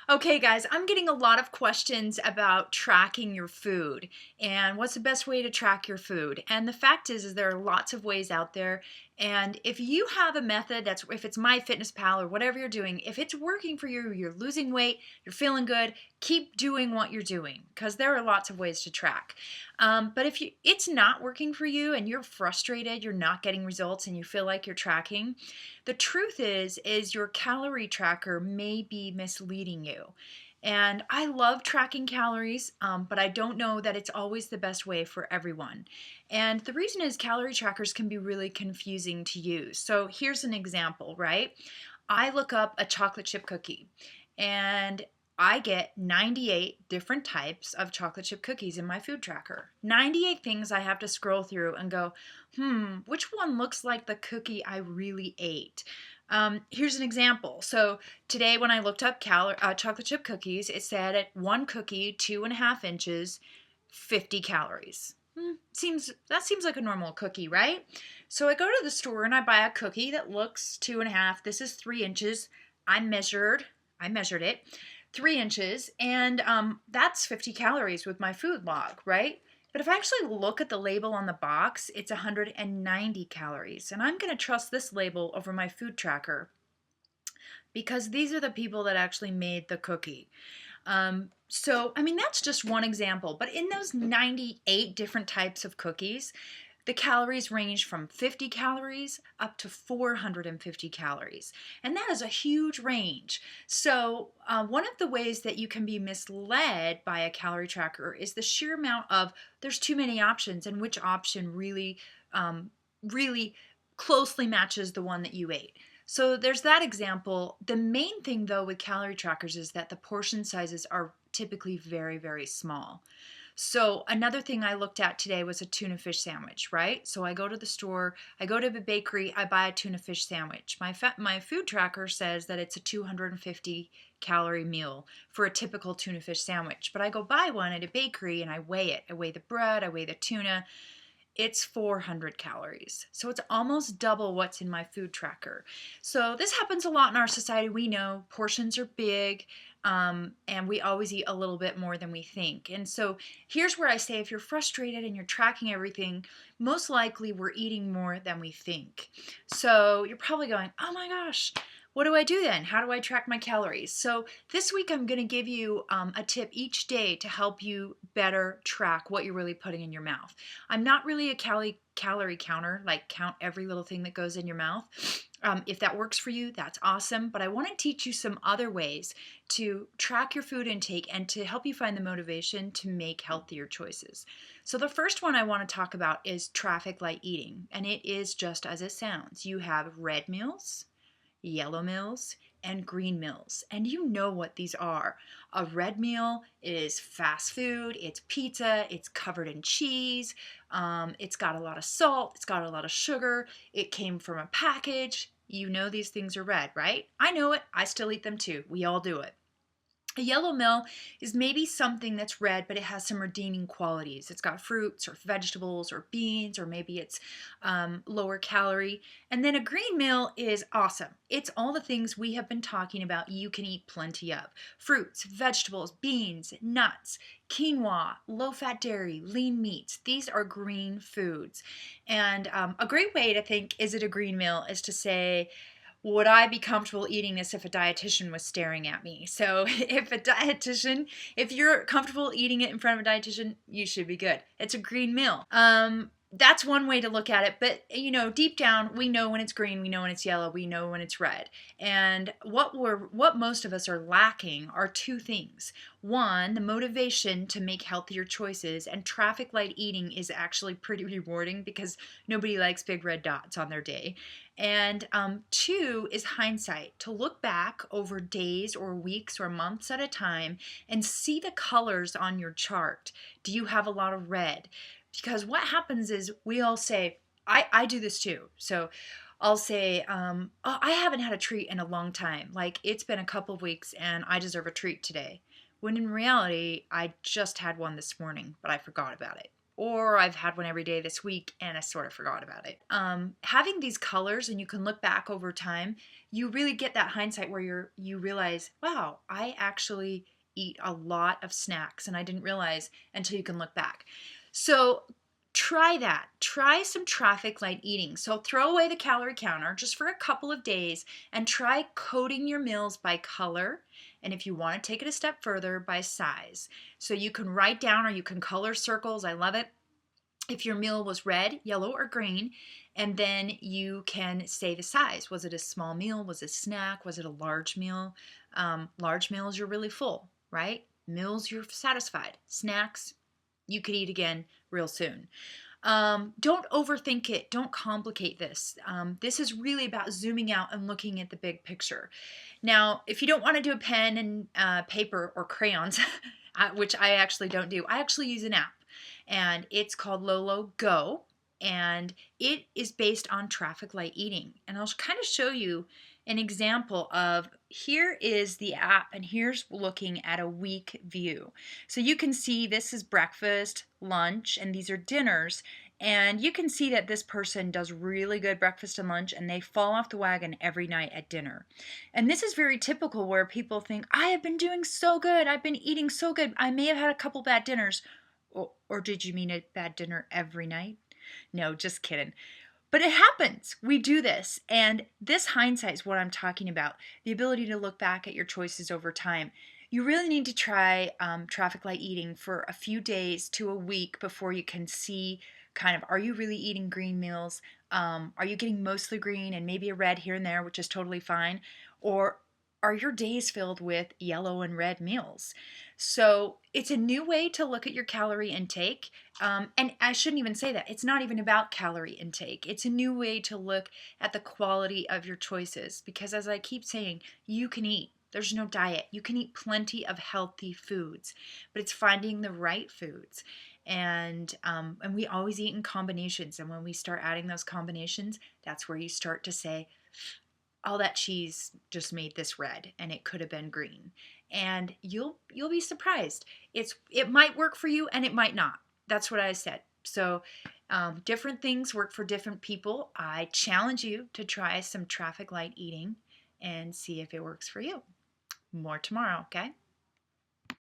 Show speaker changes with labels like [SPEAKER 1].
[SPEAKER 1] Okay, guys, I'm getting a lot of questions about tracking your food and what's the best way to track your food. And the fact is there are lots of ways out there. And if you have a method if it's MyFitnessPal or whatever you're doing, if it's working for you, you're losing weight, you're feeling good, keep doing what you're doing because there are lots of ways to track. But if it's not working for you and you're frustrated, you're not getting results, and you feel like you're tracking, the truth is your calorie tracker may be misleading you. And I love tracking calories, but I don't know that it's always the best way for everyone. And the reason is calorie trackers can be really confusing to use. So here's an example, right? I look up a chocolate chip cookie and I get 98 different types of chocolate chip cookies in my food tracker. 98 things I have to scroll through and go, which one looks like the cookie I really ate? Here's an example. So today when I looked up chocolate chip cookies, it said at one cookie, 2.5 inches, 50 calories. That seems like a normal cookie, right? So I go to the store and I buy a cookie that looks 2.5. This is 3 inches. I measured it, 3 inches, and that's 50 calories with my food log, right? But if I actually look at the label on the box, it's 190 calories. And I'm going to trust this label over my food tracker because these are the people that actually made the cookie. That's just one example. But in those 98 different types of cookies, the calories range from 50 calories up to 450 calories. And that is a huge range. So one of the ways that you can be misled by a calorie tracker is the sheer amount of there's too many options and which option really closely matches the one that you ate. So there's that example. The main thing though with calorie trackers is that the portion sizes are typically very, very small. So another thing I looked at today was a tuna fish sandwich, right? So I go to the store, I go to the bakery, I buy a tuna fish sandwich. My food tracker says that it's a 250 calorie meal for a typical tuna fish sandwich. But I go buy one at a bakery and I weigh it. I weigh the bread, I weigh the tuna. It's 400 calories. So it's almost double what's in my food tracker. So this happens a lot in our society. We know portions are big, and we always eat a little bit more than we think. And so here's where I say if you're frustrated and you're tracking everything, most likely we're eating more than we think. So you're probably going, oh my gosh, what do I do then? How do I track my calories? So this week I'm going to give you a tip each day to help you better track what you're really putting in your mouth. I'm not really a calorie counter, like count every little thing that goes in your mouth. If that works for you, that's awesome. But I want to teach you some other ways to track your food intake and to help you find the motivation to make healthier choices. So the first one I want to talk about is traffic light eating. And it is just as it sounds. You have red meals, yellow meals, and green meals. And you know what these are. A red meal is fast food, it's pizza, it's covered in cheese, it's got a lot of salt, it's got a lot of sugar, it came from a package. You know these things are red, right? I know it. I still eat them too. We all do it. A yellow meal is maybe something that's red, but it has some redeeming qualities. It's got fruits or vegetables or beans, or maybe it's lower calorie. And then a green meal is awesome. It's all the things we have been talking about you can eat plenty of. Fruits, vegetables, beans, nuts, quinoa, low-fat dairy, lean meats. These are green foods. And a great way to think, is it a green meal, is to say, would I be comfortable eating this if a dietitian was staring at me? So if you're comfortable eating it in front of a dietitian, you should be good. It's a green meal. That's one way to look at it. But, deep down, we know when it's green, we know when it's yellow, we know when it's red. And what most of us are lacking are two things. One, the motivation to make healthier choices, and traffic light eating is actually pretty rewarding because nobody likes big red dots on their day. And two is hindsight, to look back over days or weeks or months at a time and see the colors on your chart. Do you have a lot of red? Because what happens is we all say, I do this too. So I'll say, oh, I haven't had a treat in a long time. Like it's been a couple of weeks and I deserve a treat today. When in reality, I just had one this morning, but I forgot about it. or I've had one every day this week and I sort of forgot about it. Having these colors, and you can look back over time, you really get that hindsight where you realize, wow, I actually eat a lot of snacks and I didn't realize until you can look back. So try that. Try some traffic light eating. So throw away the calorie counter just for a couple of days and try coding your meals by color. And if you want to take it a step further, by size. So you can write down or you can color circles. I love it. If your meal was red, yellow, or green, and then you can say the size. Was it a small meal? Was it a snack? Was it a large meal? Large meals, you're really full, right? Meals, you're satisfied. Snacks, you could eat again real soon. Don't overthink it. Don't complicate this. This is really about zooming out and looking at the big picture. Now, if you don't want to do a pen and paper or crayons, which I actually don't do, I actually use an app, and it's called Lolo Go, and it is based on traffic light eating. And I'll kind of show you an example of, here is the app, and here's looking at a week view. So you can see this is breakfast, lunch, and these are dinners. And you can see that this person does really good breakfast and lunch, and they fall off the wagon every night at dinner. And this is very typical, where people think, I have been doing so good. I've been eating so good. I may have had a couple bad dinners. Or did you mean a bad dinner every night? No, just kidding. But it happens. We do this. And this hindsight is what I'm talking about. The ability to look back at your choices over time. You really need to try traffic light eating for a few days to a week before you can see kind of, are you really eating green meals? Are you getting mostly green and maybe a red here and there, which is totally fine? Or are your days filled with yellow and red meals? So it's a new way to look at your calorie intake. And I shouldn't even say that. It's not even about calorie intake. It's a new way to look at the quality of your choices. Because as I keep saying, you can eat. There's no diet. You can eat plenty of healthy foods, but it's finding the right foods. And we always eat in combinations. And when we start adding those combinations, that's where you start to say, all that cheese just made this red and it could have been green. And you'll be surprised. It might work for you and it might not. That's what I said. So different things work for different people. I challenge you to try some traffic light eating and see if it works for you. More tomorrow, okay?